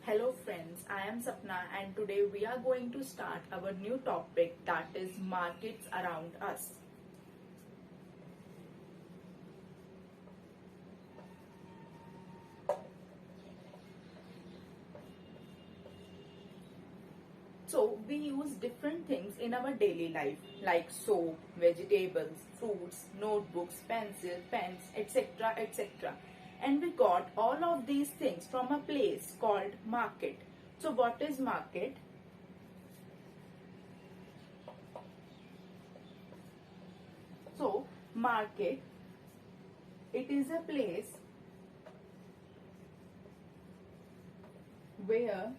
Hello friends, I am Sapna and today we are going to start our new topic, that is markets around us. So we use different things in our daily life like soap, vegetables, fruits, notebooks, pencil, pens, etc. etc. And we got all of these things from a place called market. So what is market? So market, it is a place where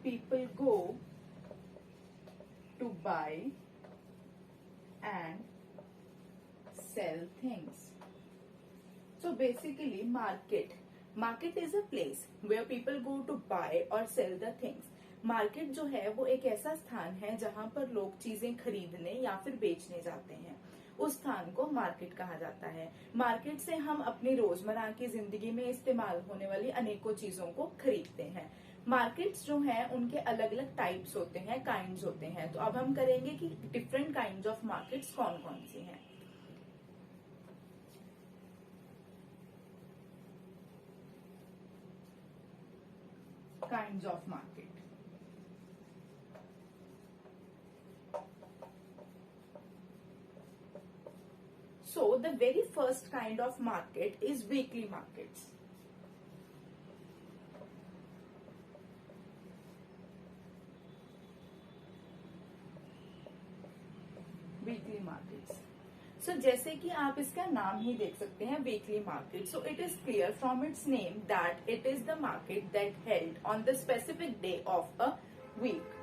people go to buy and sell things. So basically market is a place where people go to buy or sell the things. Market जो है वो एक ऐसा स्थान है जहां पर लोग चीजें खरीदने या फिर बेचने जाते हैं। उस स्थान को मार्केट कहा जाता है। मार्केट से हम अपनी रोजमर्रा की जिंदगी में इस्तेमाल होने वाली अनेकों चीजों को खरीदते हैं। मार्केट्स जो हैं उनके अलग अलग टाइप्स होते हैं, काइंड्स होते हैं। तो अब हम करेंगे कि डिफरेंट काइंड्स ऑफ मार्केट्स कौन कौन सी हैं। Kinds of market. So the very first kind of market is weekly markets. Weekly markets. So जैसे कि आप इसका नाम ही देख सकते हैं, weekly market. So it is clear from its name that it is the market that held on the specific day of a week.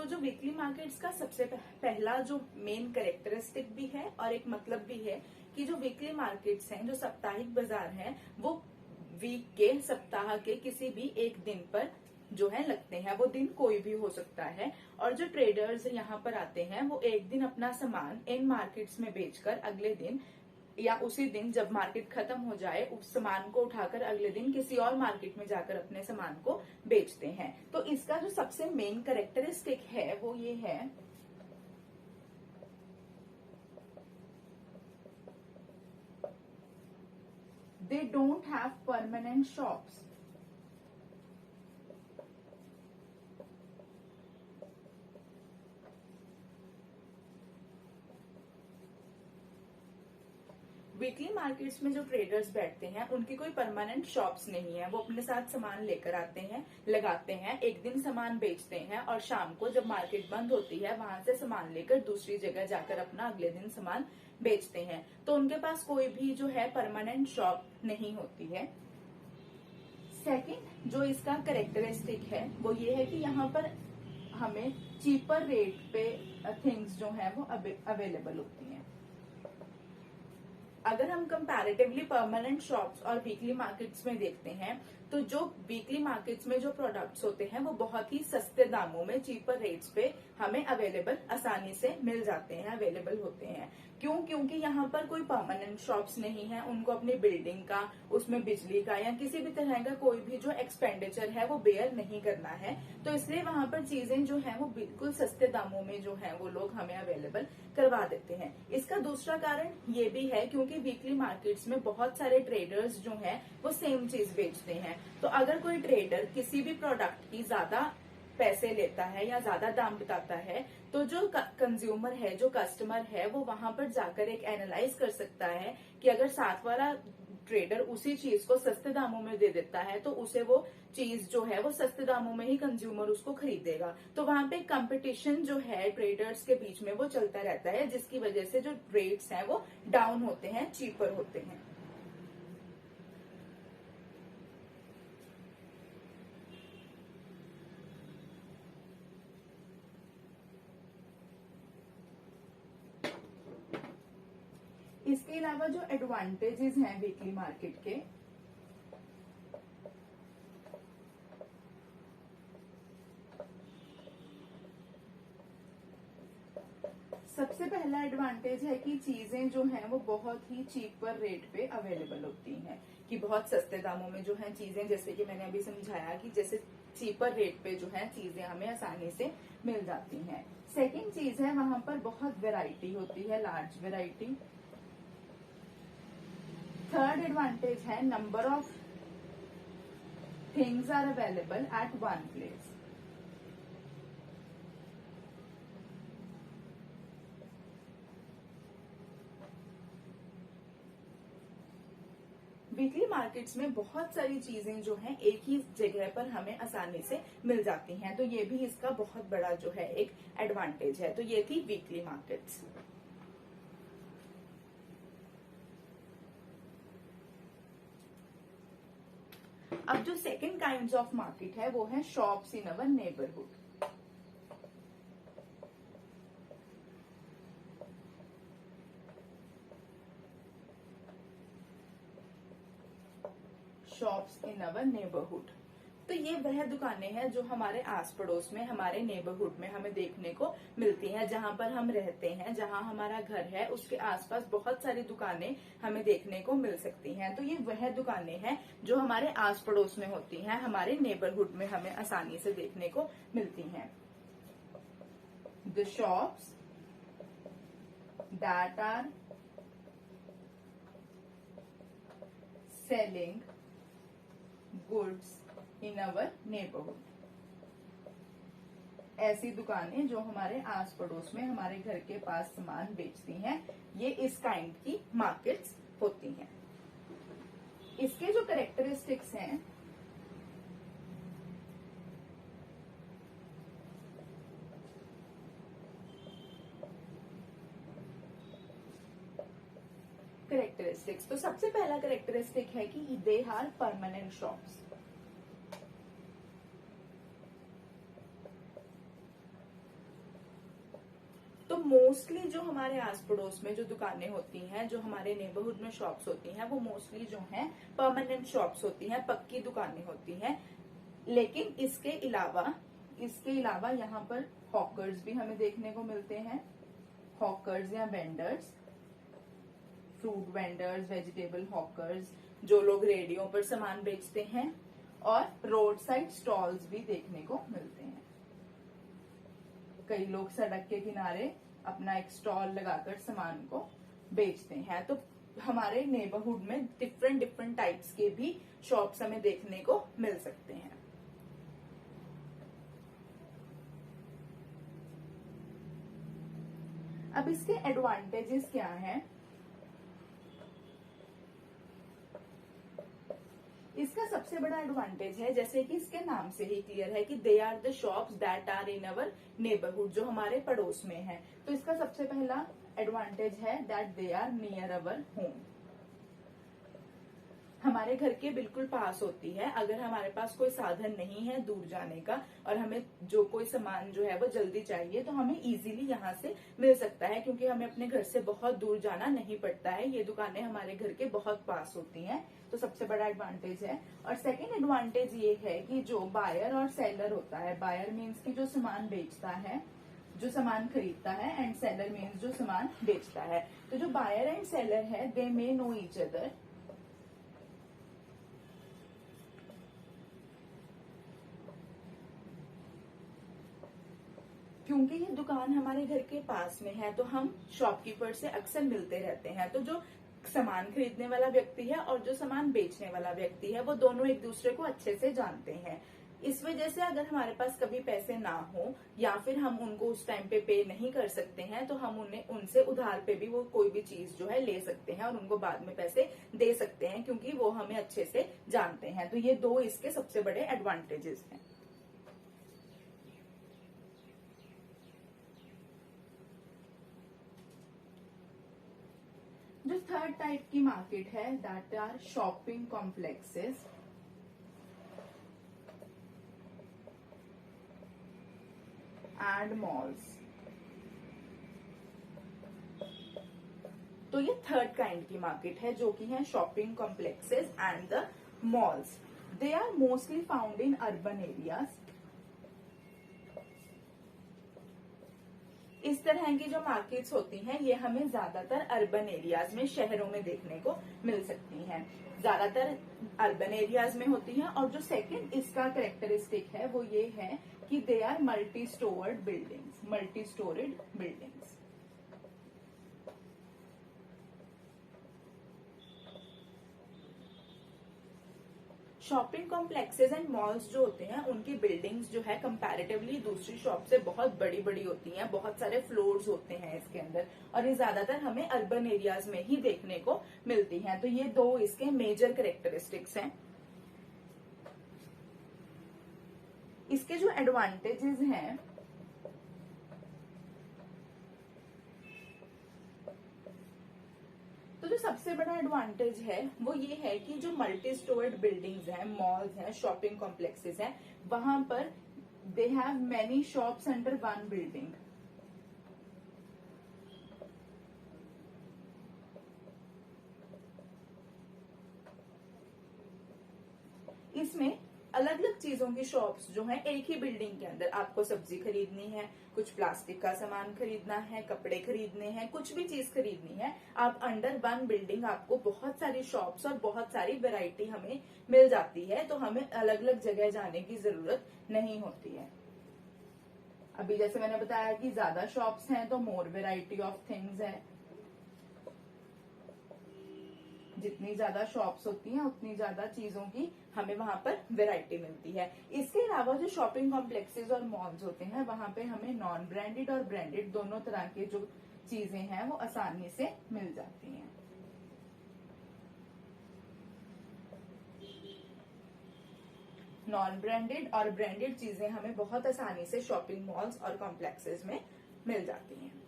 जो वीकली मार्केट्स का सबसे पहला जो मेन कैरेक्टरिस्टिक भी है और एक मतलब भी है कि जो वीकली मार्केट्स हैं, जो साप्ताहिक बाजार हैं, वो वीक के, सप्ताह के किसी भी एक दिन पर जो है लगते हैं। वो दिन कोई भी हो सकता है। और जो ट्रेडर्स यहाँ पर आते हैं वो एक दिन अपना सामान इन मार्केट्स में बेचकर अगले दिन या उसी दिन जब मार्केट खत्म हो जाए उस सामान को उठाकर अगले दिन किसी और मार्केट में जाकर अपने सामान को बेचते हैं। तो इसका जो सबसे मेन कैरेक्टरिस्टिक है वो ये है, they don't have permanent shops. Weekly markets में जो ट्रेडर्स बैठते हैं उनकी कोई परमानेंट शॉप्स नहीं है। वो अपने साथ सामान लेकर आते हैं, लगाते हैं, एक दिन सामान बेचते हैं और शाम को जब मार्केट बंद होती है वहां से सामान लेकर दूसरी जगह जाकर अपना अगले दिन सामान बेचते हैं। तो उनके पास कोई भी जो है परमानेंट शॉप नहीं होती है। सेकंड जो इसका कैरेक्टरिस्टिक है वो ये है कि यहाँ पर हमें चीपर रेट पे थिंग्स जो है वो अवेलेबल होती हैं। अगर हम कंपैरेटिवली परमानेंट शॉप्स और वीकली मार्केट्स में देखते हैं तो जो वीकली मार्केट्स में जो प्रोडक्ट्स होते हैं वो बहुत ही सस्ते दामों में, चीपर रेट्स पे हमें अवेलेबल, आसानी से मिल जाते हैं, अवेलेबल होते हैं। क्यों? क्योंकि यहाँ पर कोई परमानेंट शॉप्स नहीं है। उनको अपनी बिल्डिंग का, उसमें बिजली का या किसी भी तरह का कोई भी जो एक्सपेंडिचर है वो बेयर नहीं करना है। तो इसलिए वहां पर चीजें जो है वो बिल्कुल सस्ते दामों में जो है वो लोग हमें अवेलेबल करवा देते हैं। इसका दूसरा कारण ये भी है क्योंकि वीकली मार्केट्स में बहुत सारे ट्रेडर्स जो हैं वो सेम चीज बेचते हैं। तो अगर कोई ट्रेडर किसी भी प्रोडक्ट की ज्यादा पैसे लेता है या ज्यादा दाम बताता है तो जो कंज्यूमर है, जो कस्टमर है, वो वहां पर जाकर एक एनालाइज कर सकता है कि अगर साथ वाला ट्रेडर उसी चीज को सस्ते दामों में दे देता है तो उसे वो चीज जो है वो सस्ते दामों में ही कंज्यूमर उसको खरीदेगा। तो वहां पे कंपटीशन जो है ट्रेडर्स के बीच में वो चलता रहता है, जिसकी वजह से जो रेट्स हैं वो डाउन होते हैं, चीपर होते हैं। इसके अलावा जो एडवांटेजेस हैं वीकली मार्केट के, सबसे पहला एडवांटेज है कि चीजें जो हैं वो बहुत ही चीपर रेट पे अवेलेबल होती हैं, कि बहुत सस्ते दामों में जो है चीजें, जैसे कि मैंने अभी समझाया कि जैसे चीपर रेट पे जो है चीजें हमें आसानी से मिल जाती हैं। सेकंड चीज है वहां पर बहुत वैरायटी होती है, लार्ज वैरायटी। थर्ड एडवांटेज है number of things are available at one place. Weekly markets में बहुत सारी चीजें जो हैं एक ही जगह पर हमें आसानी से मिल जाती हैं, तो ये भी इसका बहुत बड़ा जो है एक एडवांटेज है। तो ये थी वीकली मार्केट्स। अब जो सेकंड काइंड्स ऑफ मार्केट है वो है shops in our neighbourhood. Shops in our neighbourhood, तो ये वह दुकानें हैं जो हमारे आस पड़ोस में, हमारे नेबरहुड में हमें देखने को मिलती हैं। जहां पर हम रहते हैं, जहां हमारा घर है, उसके आसपास बहुत सारी दुकानें हमें देखने को मिल सकती हैं। तो ये वह दुकानें हैं जो हमारे आस पड़ोस में होती हैं, हमारे नेबरहुड में हमें आसानी से देखने को मिलती हैं। The shops that are selling goods in our neighbourhood, ऐसी दुकानें जो हमारे आस पड़ोस में, हमारे घर के पास सामान बेचती हैं, ये इस काइंड की मार्केट्स होती हैं। इसके जो कैरेक्टरिस्टिक्स हैं, तो सबसे पहला कैरेक्टरिस्टिक है कि दे आर परमानेंट शॉप्स। तो मोस्टली जो हमारे आस पड़ोस में जो दुकानें होती हैं, जो हमारे नेबरहुड में शॉप्स होती हैं, वो मोस्टली जो हैं परमानेंट शॉप्स होती हैं, पक्की दुकानें होती हैं। लेकिन इसके अलावा यहाँ पर हॉकर्स भी हमें देखने को मिलते हैं। हॉकर्स या vendors, fruit vendors, vegetable hawkers, जो लोग रेडियो पर सामान बेचते हैं, और रोड साइड स्टॉल्स भी देखने को मिलते हैं। कई लोग सड़क के किनारे अपना एक स्टॉल लगाकर सामान को बेचते हैं। तो हमारे नेबरहुड में डिफरेंट टाइप्स के भी शॉप्स हमें देखने को मिल सकते हैं। अब इसके एडवांटेजेस क्या हैं? इसका सबसे बड़ा एडवांटेज है, जैसे कि इसके नाम से ही क्लियर है कि they are the shops that are in our neighbourhood, जो हमारे पड़ोस में है। तो इसका सबसे पहला एडवांटेज है that they are near our home, हमारे घर के बिल्कुल पास होती है। अगर हमारे पास कोई साधन नहीं है दूर जाने का, और हमें जो कोई सामान जो है वो जल्दी चाहिए, तो हमें इजीली यहाँ से मिल सकता है, क्योंकि हमें अपने घर से बहुत दूर जाना नहीं पड़ता है। ये दुकानें हमारे घर के बहुत पास होती हैं, तो सबसे बड़ा एडवांटेज है। और सेकेंड एडवांटेज ये है कि जो बायर और सेलर होता है, बायर मीन्स की जो सामान बेचता है, जो सामान खरीदता है, एंड सेलर मीन्स जो सामान बेचता है। तो जो बायर एंड सेलर है, दे मे नो ईच अदर, क्योंकि ये दुकान हमारे घर के पास में है, तो हम शॉपकीपर से अक्सर मिलते रहते हैं। तो जो सामान खरीदने वाला व्यक्ति है और जो सामान बेचने वाला व्यक्ति है, वो दोनों एक दूसरे को अच्छे से जानते हैं। इस वजह से अगर हमारे पास कभी पैसे ना हो, या फिर हम उनको उस टाइम पे नहीं कर सकते हैं, तो हम उनसे उधार पे भी वो कोई भी चीज जो है ले सकते हैं, और उनको बाद में पैसे दे सकते हैं, क्योंकि वो हमें अच्छे से जानते हैं। तो ये दो इसके सबसे बड़े एडवांटेजेस हैं। जो थर्ड टाइप की मार्केट है, that are shopping complexes and malls. तो ये थर्ड काइंड की मार्केट है, जो कि है shopping complexes and the malls. They are mostly found in urban areas. इस तरह की जो मार्केट्स होती हैं ये हमें ज्यादातर अर्बन एरियाज में, शहरों में देखने को मिल सकती हैं, ज्यादातर अर्बन एरियाज में होती हैं। और जो सेकंड इसका कैरेक्टरिस्टिक है वो ये है कि they are multi storeyed buildings, multi storeyed buildings. Shopping complexes and malls जो होते हैं उनकी बिल्डिंग्स जो है कंपैरेटिवली दूसरी शॉप से बहुत बड़ी बड़ी होती हैं, बहुत सारे फ्लोर्स होते हैं इसके अंदर, और ये ज्यादातर हमें अर्बन एरियाज में ही देखने को मिलती हैं। तो ये दो इसके मेजर कैरेक्टरिस्टिक्स हैं। इसके जो एडवांटेजेस हैं, तो जो सबसे बड़ा एडवांटेज है वो ये है कि जो मल्टी स्टोर्ड बिल्डिंग्स हैं, मॉल्स हैं, शॉपिंग कॉम्प्लेक्सेस हैं, वहां पर they have many shops under one building. इसमें अलग अलग चीजों की शॉप्स जो हैं एक ही बिल्डिंग के अंदर, आपको सब्जी खरीदनी है, कुछ प्लास्टिक का सामान खरीदना है, कपड़े खरीदने हैं, कुछ भी चीज खरीदनी है, आप अंडर वन बिल्डिंग आपको बहुत सारी शॉप्स और बहुत सारी वैरायटी हमें मिल जाती है। तो हमें अलग अलग जगह जाने की जरूरत नहीं होती है। अभी जैसे मैंने बताया कि ज्यादा शॉप्स हैं तो मोर वेराइटी ऑफ थिंग्स है। जितनी ज्यादा शॉप्स होती हैं उतनी ज्यादा चीजों की हमें वहां पर वैरायटी मिलती है। इसके अलावा जो शॉपिंग कॉम्प्लेक्सेस और मॉल्स होते हैं वहां पे हमें नॉन ब्रांडेड और ब्रांडेड दोनों तरह के जो चीजें हैं वो आसानी से मिल जाती हैं। नॉन ब्रांडेड और ब्रांडेड चीजें हमें बहुत आसानी से शॉपिंग मॉल्स और कॉम्प्लेक्सेस में मिल जाती हैं।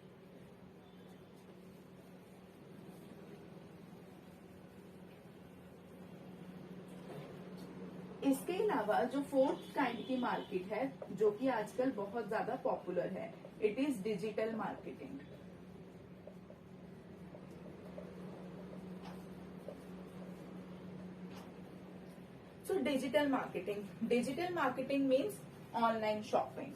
इसके अलावा जो फोर्थ काइंड की मार्केट है जो कि आजकल बहुत ज्यादा पॉपुलर है, it is digital marketing. So digital marketing means online shopping.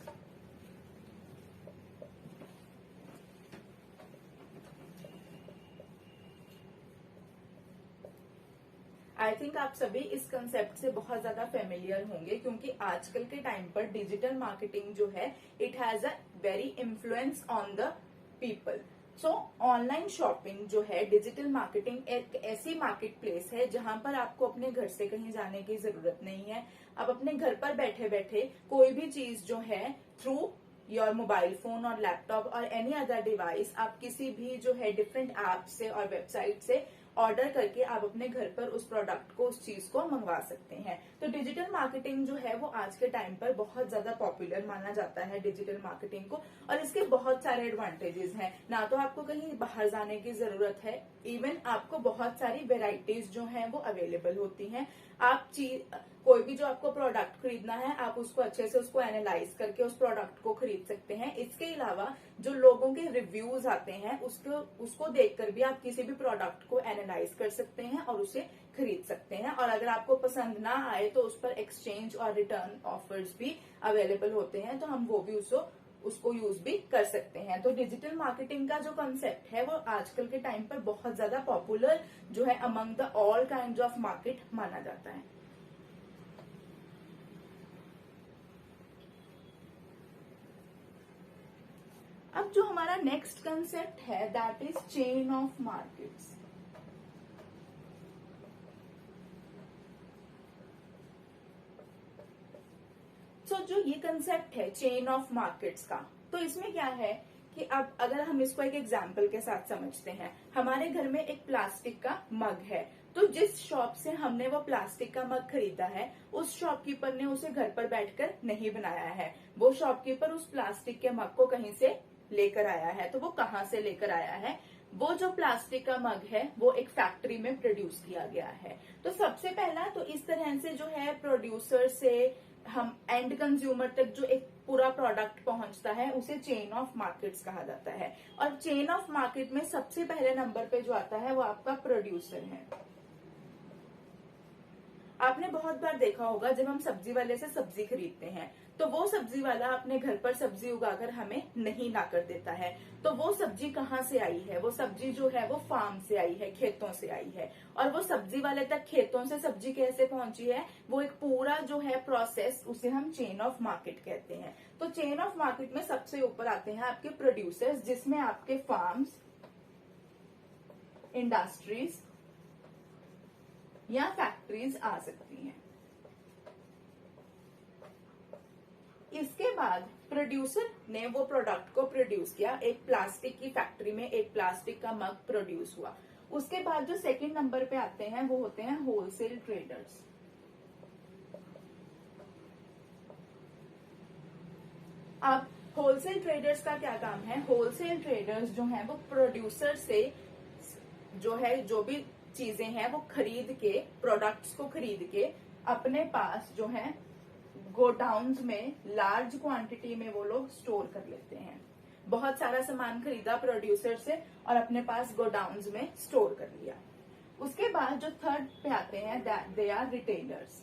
I think आप सभी इस कंसेप्ट से बहुत ज्यादा फेमिलियर होंगे क्योंकि आजकल के टाइम पर डिजिटल मार्केटिंग जो है it has a very influence on the people. So online shopping जो है, डिजिटल मार्केटिंग एक ऐसी मार्केट प्लेस है जहां पर आपको अपने घर से कहीं जाने की जरूरत नहीं है। आप अपने घर पर बैठे बैठे कोई भी चीज जो है थ्रू योर मोबाइल फोन और लैपटॉप और एनी अदर डिवाइस आप किसी भी जो है डिफरेंट ऐप से और वेबसाइट से ऑर्डर करके आप अपने घर पर उस प्रोडक्ट को, उस चीज को मंगवा सकते हैं। तो डिजिटल मार्केटिंग जो है वो आज के टाइम पर बहुत ज्यादा पॉपुलर माना जाता है डिजिटल मार्केटिंग को, और इसके बहुत सारे एडवांटेजेस हैं। ना तो आपको कहीं बाहर जाने की जरूरत है, इवन आपको बहुत सारी वेराइटीज जो हैं वो अवेलेबल होती हैं। आप कोई भी जो आपको प्रोडक्ट खरीदना है आप उसको अच्छे से उसको एनालाइज करके उस प्रोडक्ट को खरीद सकते हैं। इसके अलावा जो लोगों के रिव्यूज आते हैं उसको देखकर भी आप किसी भी प्रोडक्ट को एनालाइज कर सकते हैं और उसे खरीद सकते हैं। और अगर आपको पसंद ना आए तो उस पर एक्सचेंज और रिटर्न ऑफर्स भी अवेलेबल होते हैं, तो हम वो भी उसको यूज भी कर सकते हैं। तो डिजिटल मार्केटिंग का जो कंसेप्ट है वो आजकल के टाइम पर बहुत ज्यादा पॉपुलर जो है among the all kind of market माना जाता है। अब जो हमारा नेक्स्ट कंसेप्ट है that is chain of markets. जो ये कंसेप्ट है चेन ऑफ मार्केट्स का, तो इसमें क्या है कि अब अगर हम इसको एक एग्जाम्पल के साथ समझते हैं, हमारे घर में एक प्लास्टिक का मग है, तो जिस शॉप से हमने वो प्लास्टिक का मग खरीदा है उस शॉपकीपर ने उसे घर पर बैठकर नहीं बनाया है। वो शॉपकीपर उस प्लास्टिक के मग को कहीं से लेकर आया है। तो वो कहाँ से लेकर आया है? वो जो प्लास्टिक का मग है वो एक फैक्ट्री में प्रोड्यूस किया गया है। तो सबसे पहला तो इस तरह से जो है प्रोड्यूसर से हम एंड कंज्यूमर तक जो एक पूरा प्रोडक्ट पहुंचता है उसे चेन ऑफ मार्केट्स कहा जाता है। और चेन ऑफ मार्केट में सबसे पहले नंबर पे जो आता है वो आपका प्रोड्यूसर है। आपने बहुत बार देखा होगा जब हम सब्जी वाले से सब्जी खरीदते हैं तो वो सब्जी वाला अपने घर पर सब्जी उगाकर हमें नहीं ला कर देता है। तो वो सब्जी कहाँ से आई है? वो सब्जी जो है वो फार्म से आई है, खेतों से आई है। और वो सब्जी वाले तक खेतों से सब्जी कैसे पहुंची है, वो एक पूरा जो है प्रोसेस, उसे हम चेन ऑफ मार्केट कहते हैं। तो चेन ऑफ मार्केट में सबसे ऊपर आते हैं आपके प्रोड्यूसर्स, जिसमें आपके फार्म्स, इंडस्ट्रीज या फैक्ट्रीज आ सकती हैं। इसके बाद प्रोड्यूसर ने वो प्रोडक्ट को प्रोड्यूस किया, एक प्लास्टिक की फैक्ट्री में एक प्लास्टिक का मग प्रोड्यूस हुआ। उसके बाद जो सेकंड नंबर पे आते हैं वो होते हैं होलसेल ट्रेडर्स। अब होलसेल ट्रेडर्स का क्या काम है? होलसेल ट्रेडर्स जो है वो प्रोड्यूसर से जो है जो भी चीजें हैं वो खरीद के, प्रोडक्ट्स को खरीद के अपने पास जो है गोडाउन्स में लार्ज क्वांटिटी में वो लोग स्टोर कर लेते हैं। बहुत सारा सामान खरीदा प्रोड्यूसर से और अपने पास गोडाउन्स में स्टोर कर लिया। उसके बाद जो थर्ड पे आते हैं दे आर रिटेलर्स।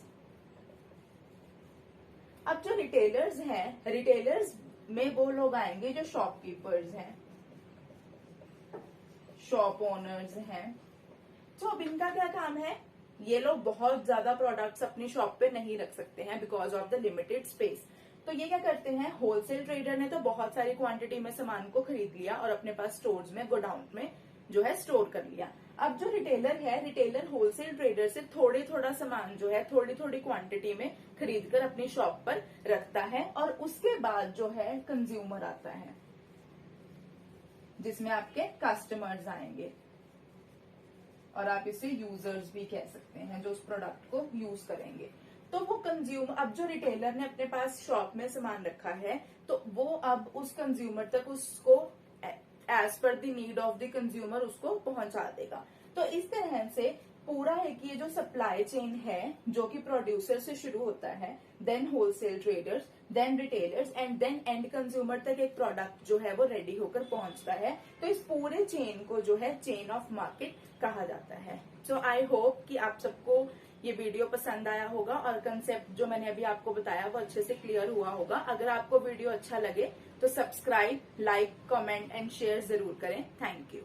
अब जो रिटेलर्स हैं, रिटेलर्स में वो लोग आएंगे जो शॉपकीपर्स हैं, शॉप ओनर्स हैं। तो अब इनका क्या काम है? ये लोग बहुत ज्यादा प्रोडक्ट्स अपनी शॉप पे नहीं रख सकते हैं because of the limited space. तो ये क्या करते हैं? होलसेल ट्रेडर ने तो बहुत सारी क्वांटिटी में सामान को खरीद लिया और अपने पास स्टोर्स में, गोडाउन में जो है स्टोर कर लिया। अब जो रिटेलर है, रिटेलर होलसेल ट्रेडर से थोड़ा सामान जो है थोड़ी थोड़ी क्वांटिटी में खरीद कर अपनी शॉप पर रखता है। और उसके बाद जो है कंज्यूमर आता है, जिसमें आपके कस्टमर्स आएंगे और आप इसे यूजर्स भी कह सकते हैं, जो उस प्रोडक्ट को यूज करेंगे। तो वो कंज्यूमर, अब जो रिटेलर ने अपने पास शॉप में सामान रखा है तो वो अब उस कंज्यूमर तक उसको as per the need of the consumer उसको पहुंचा देगा। तो इस तरह से पूरा है कि ये जो सप्लाई चेन है जो कि प्रोड्यूसर से शुरू होता है, then wholesale traders, then retailers and then end consumer तक एक प्रोडक्ट जो है वो रेडी होकर पहुंचता है। तो इस पूरे चेन को जो है चेन ऑफ मार्केट कहा जाता है। सो आई होप कि आप सबको ये वीडियो पसंद आया होगा और कंसेप्ट जो मैंने अभी आपको बताया वो अच्छे से क्लियर हुआ होगा। अगर आपको वीडियो अच्छा लगे तो subscribe, like, comment and share जरूर करें। Thank you.